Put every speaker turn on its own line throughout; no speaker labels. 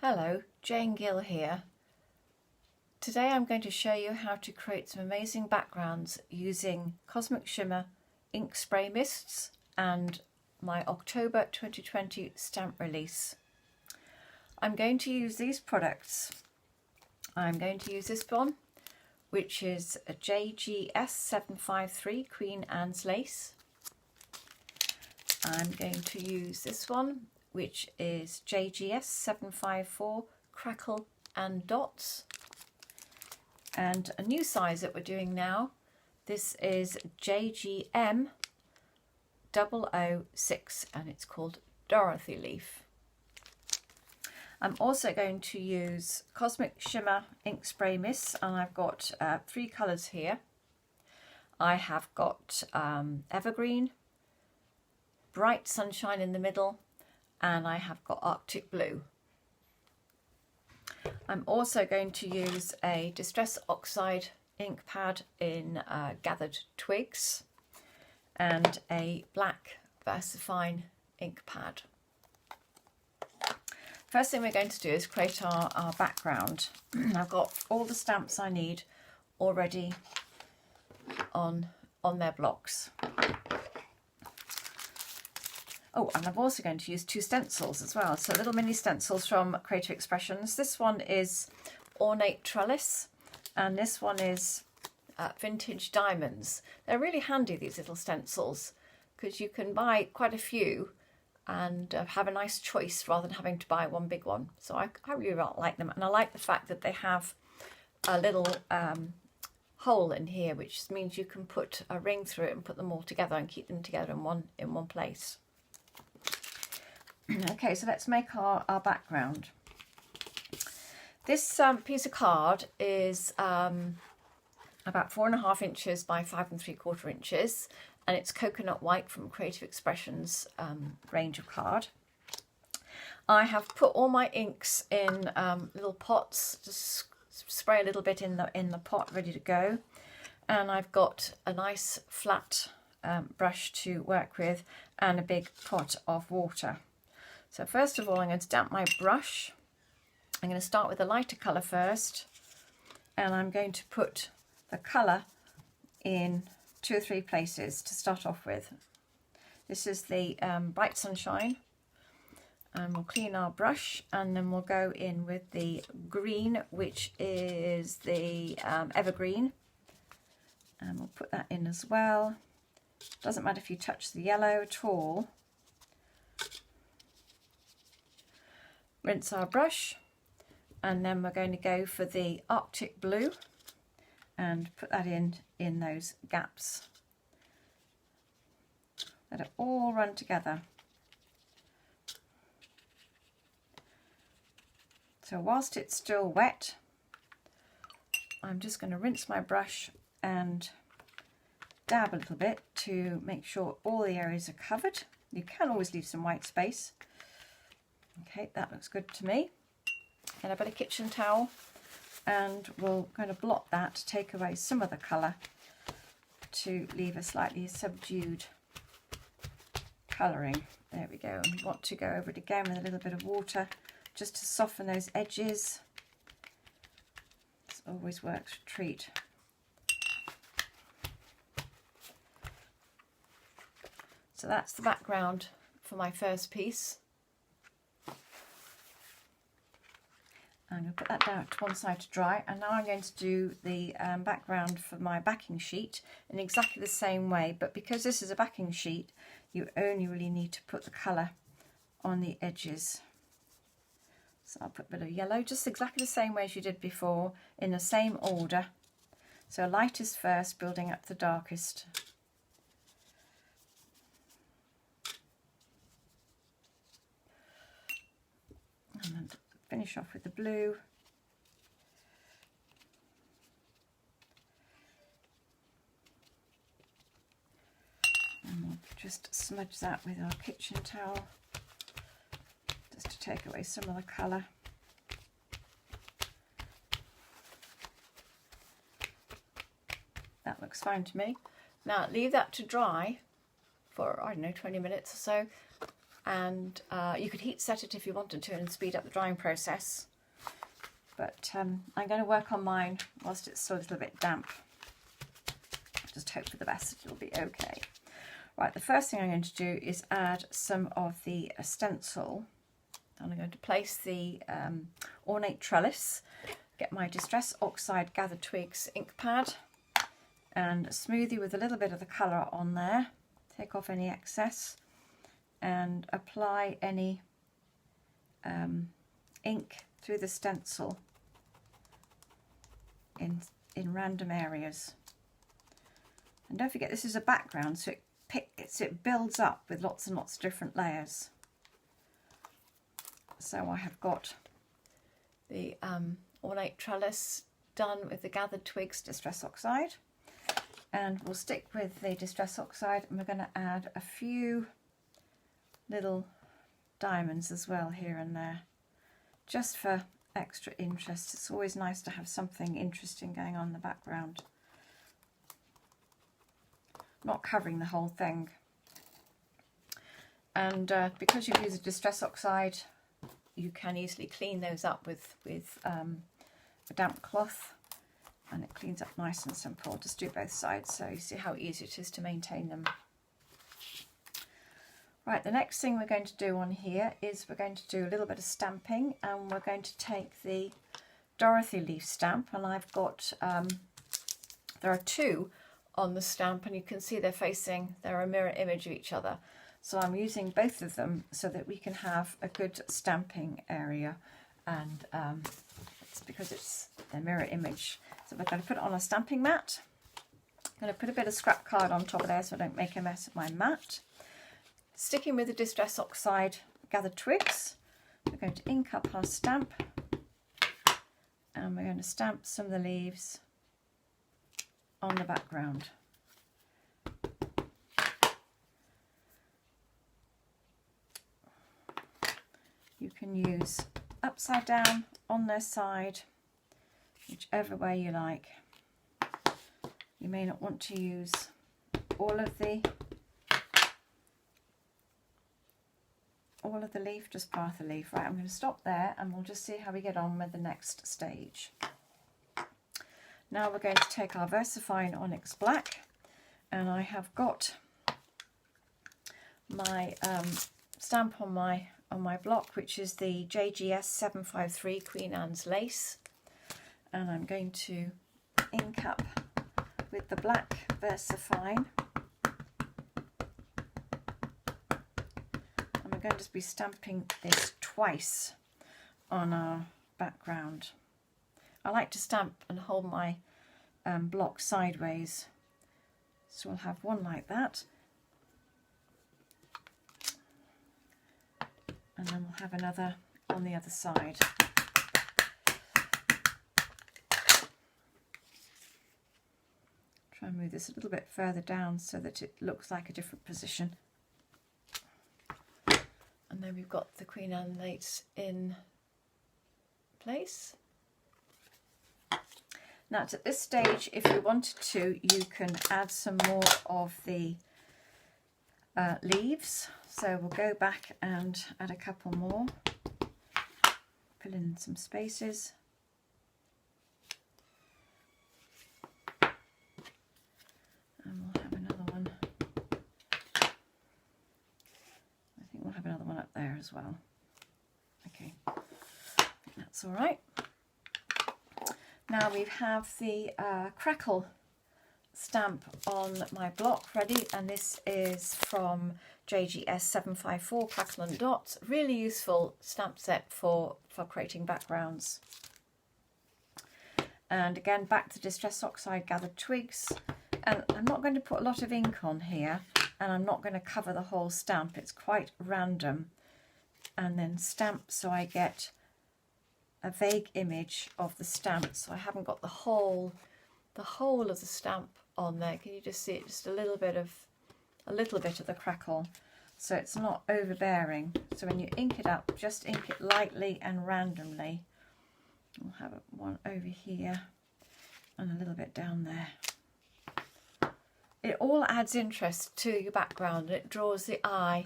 Hello, Jane Gill here. Today I'm going to show you how to create some amazing backgrounds using Cosmic Shimmer Ink Spray mists and my October 2020 stamp release. I'm going to use these products. I'm going to use this one, which is a JGS 753 Queen Anne's Lace. I'm going to use this one, which is JGS 754 Crackle and Dots. And a new size that we're doing now, this is JGM 006 and it's called Dorothy Leaf. I'm also going to use Cosmic Shimmer Ink Spray Mists, and I've got three colours here. I have got Evergreen, Bright Sunshine in the middle, and I have got Arctic Blue. I'm also going to use a Distress Oxide ink pad in Gathered Twigs and a black VersaFine ink pad. First thing we're going to do is create our background. I've got all the stamps I need already on their blocks. Oh, and I'm also going to use two stencils as well. So little mini stencils from Creative Expressions. This one is Ornate Trellis, and this one is Vintage Diamonds. They're really handy, these little stencils, because you can buy quite a few and have a nice choice rather than having to buy one big one. So I really like them, and I like the fact that they have a little hole in here, which means you can put a ring through it and put them all together and keep them together in one place. Okay, so let's make our background. This piece of card is about 4.5 inches by 5 3/4 inches, and it's coconut white from Creative Expressions range of card. I have put all my inks in little pots, just spray a little bit in the pot, ready to go. And I've got a nice flat brush to work with and a big pot of water. So first of all, I'm going to damp my brush. I'm going to start with a lighter colour first, and I'm going to put the colour in 2 or 3 places to start off with. This is the Bright Sunshine, and we'll clean our brush, and then we'll go in with the green, which is the Evergreen, and we'll put that in as well. Doesn't matter if you touch the yellow at all. Rinse our brush, and then we're going to go for the Arctic Blue and put that in those gaps. Let it all run together. So whilst it's still wet, I'm just going to rinse my brush and dab a little bit to make sure all the areas are covered. You can always leave some white space. Okay, that looks good to me. Get a bit of kitchen towel, and we'll kind of blot that to take away some of the colour to leave a slightly subdued colouring. There we go. And we want to go over it again with a little bit of water just to soften those edges. This always works a treat. So that's the background for my first piece. I'm going to put that down to one side to dry, and now I'm going to do the background for my backing sheet in exactly the same way, but because this is a backing sheet, you only really need to put the colour on the edges. So I'll put a bit of yellow, just exactly the same way as you did before, in the same order. So lightest first, building up to the darkest. And then finish off with the blue. And we'll just smudge that with our kitchen towel, just to take away some of the colour. That looks fine to me. Now leave that to dry for, I don't know, 20 minutes or so, and you could heat set it if you wanted to and speed up the drying process. But I'm going to work on mine whilst it's still a little bit damp. Just hope for the best that it'll be okay. Right, the first thing I'm going to do is add some of the stencil. And I'm going to place the ornate trellis, get my Distress Oxide Gathered Twigs ink pad and smoothie with a little bit of the colour on there. Take off any excess and apply any ink through the stencil in random areas. And don't forget, this is a background, so it builds up with lots and lots of different layers. So I have got the ornate trellis done with the Gathered Twigs Distress Oxide, and we'll stick with the Distress Oxide, and we're going to add a few little diamonds as well here and there, just for extra interest. It's always nice to have something interesting going on in the background. Not covering the whole thing. And because you've used a Distress Oxide, you can easily clean those up with a damp cloth, and it cleans up nice and simple. Just do both sides so you see how easy it is to maintain them. Right, the next thing we're going to do on here is we're going to do a little bit of stamping, and we're going to take the Dorothy leaf stamp, and I've got, there are two on the stamp, and you can see they're a mirror image of each other. So I'm using both of them so that we can have a good stamping area, and it's because it's a mirror image. So we're going to put it on a stamping mat. I'm going to put a bit of scrap card on top of there so I don't make a mess of my mat. Sticking with the Distress Oxide Gathered Twigs, we're going to ink up our stamp, and we're going to stamp some of the leaves on the background. You can use upside down, on their side, whichever way you like. You may not want to use all of the leaf, just part of the leaf. Right, I'm going to stop there and we'll just see how we get on with the next stage. Now we're going to take our VersaFine Onyx Black, and I have got my stamp on my block, which is the JGS 753 Queen Anne's Lace, and I'm going to ink up with the black VersaFine, and we're going to be stamping this twice on our background. I like to stamp and hold my block sideways, so we'll have one like that, and then we'll have another on the other side. Try and move this a little bit further down so that it looks like a different position. And then we've got the Queen Anne lace in place. Now at this stage, if you wanted to, you can add some more of the leaves. So we'll go back and add a couple more, fill in some spaces. And we'll have another one. I think we'll have another one up there as well. Okay, that's all right. Now we have the crackle stamp on my block ready, and this is from JGS 754 Crackle and Dots. Really useful stamp set for creating backgrounds. And again, back to Distress Oxide Gathered Twigs, and I'm not going to put a lot of ink on here, and I'm not going to cover the whole stamp. It's quite random, and then stamp so I get a vague image of the stamp, so I haven't got the whole of the stamp on there. Can you just see it? Just a little bit of the crackle, so it's not overbearing. So when you ink it up, just ink it lightly and randomly. We'll have one over here and a little bit down there. It all adds interest to your background, and it draws the eye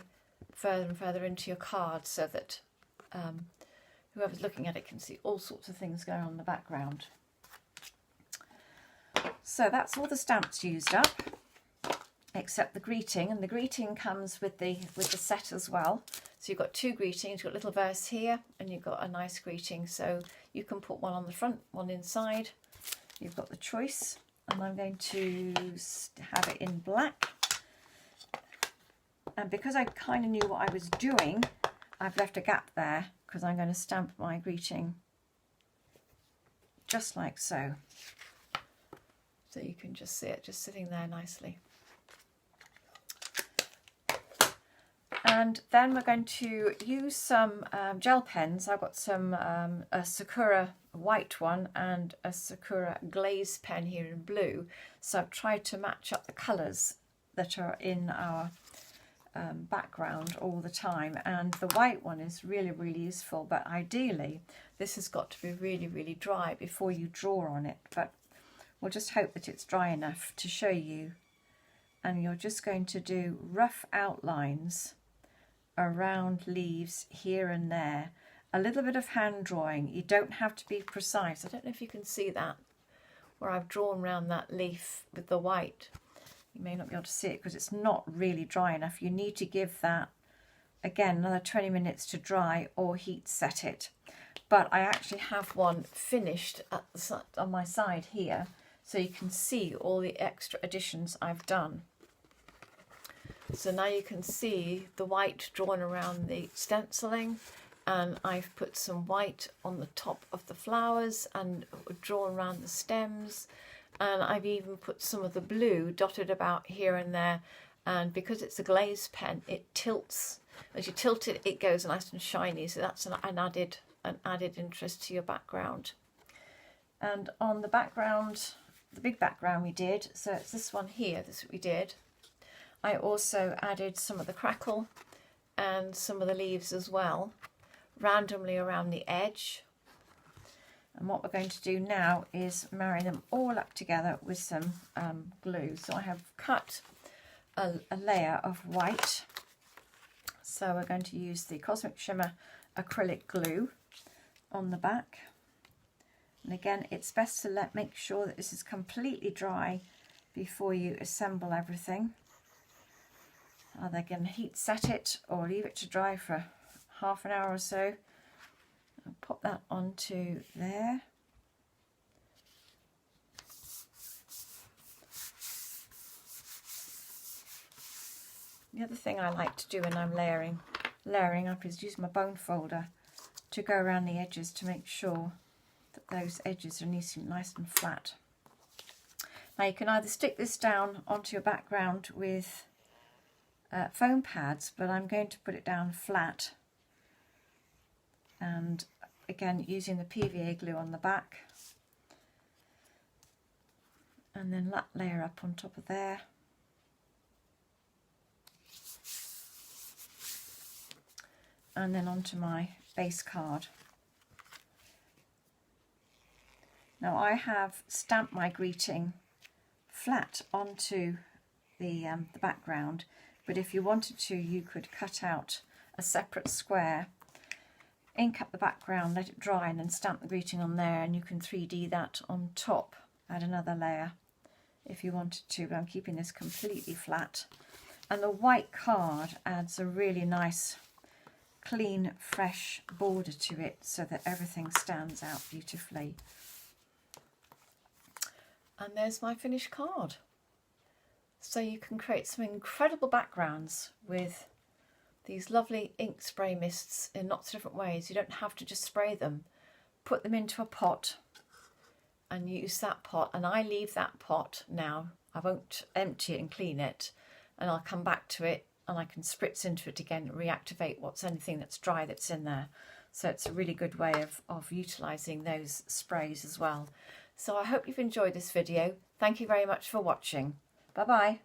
further and further into your card so that whoever's looking at it can see all sorts of things going on in the background. So that's all the stamps used up, except the greeting, and the greeting comes with the set as well. So you've got two greetings, you've got a little verse here and you've got a nice greeting, so you can put one on the front, one inside. You've got the choice, and I'm going to have it in black. And because I kind of knew what I was doing, I've left a gap there because I'm going to stamp my greeting just like so. So you can just see it just sitting there nicely. And then we're going to use some gel pens. I've got some a Sakura white one and a Sakura glaze pen here in blue. So I've tried to match up the colours that are in our background all the time. And the white one is really, really useful. But ideally, this has got to be really, really dry before you draw on it. But we'll just hope that it's dry enough to show you. And you're just going to do rough outlines around leaves here and there. A little bit of hand drawing. You don't have to be precise. I don't know if you can see that, where I've drawn around that leaf with the white. You may not be able to see it because it's not really dry enough. You need to give that, again, another 20 minutes to dry or heat set it. But I actually have one finished at the, on my side here, so you can see all the extra additions I've done. So now you can see the white drawn around the stenciling, and I've put some white on the top of the flowers and drawn around the stems, and I've even put some of the blue dotted about here and there. And because it's a glaze pen, it tilts. As you tilt it, it goes nice and shiny, so that's an added interest to your background. And on the background, the big background we did, so it's this one here, this is what we did. I also added some of the crackle and some of the leaves as well, randomly around the edge. And what we're going to do now is marry them all up together with some glue. So I have cut a layer of white. So we're going to use the Cosmic Shimmer acrylic glue on the back. And again, it's best to make sure that this is completely dry before you assemble everything. Either again heat set it or leave it to dry for half an hour or so. I'll pop that onto there. The other thing I like to do when I'm layering up is use my bone folder to go around the edges to make sure that those edges are nice and flat. Now you can either stick this down onto your background with foam pads, but I'm going to put it down flat, and again using the PVA glue on the back, and then that layer up on top of there. And then onto my base card. Now I have stamped my greeting flat onto the background, but if you wanted to, you could cut out a separate square, ink up the background, let it dry, and then stamp the greeting on there, and you can 3D that on top, add another layer if you wanted to, but I'm keeping this completely flat. And the white card adds a really nice, clean, fresh border to it so that everything stands out beautifully. And there's my finished card. So you can create some incredible backgrounds with these lovely ink spray mists in lots of different ways. You don't have to just spray them. Put them into a pot and use that pot. And I leave that pot now. I won't empty it and clean it. And I'll come back to it and I can spritz into it again and reactivate anything that's dry that's in there. So it's a really good way of utilising those sprays as well. So I hope you've enjoyed this video. Thank you very much for watching. Bye-bye.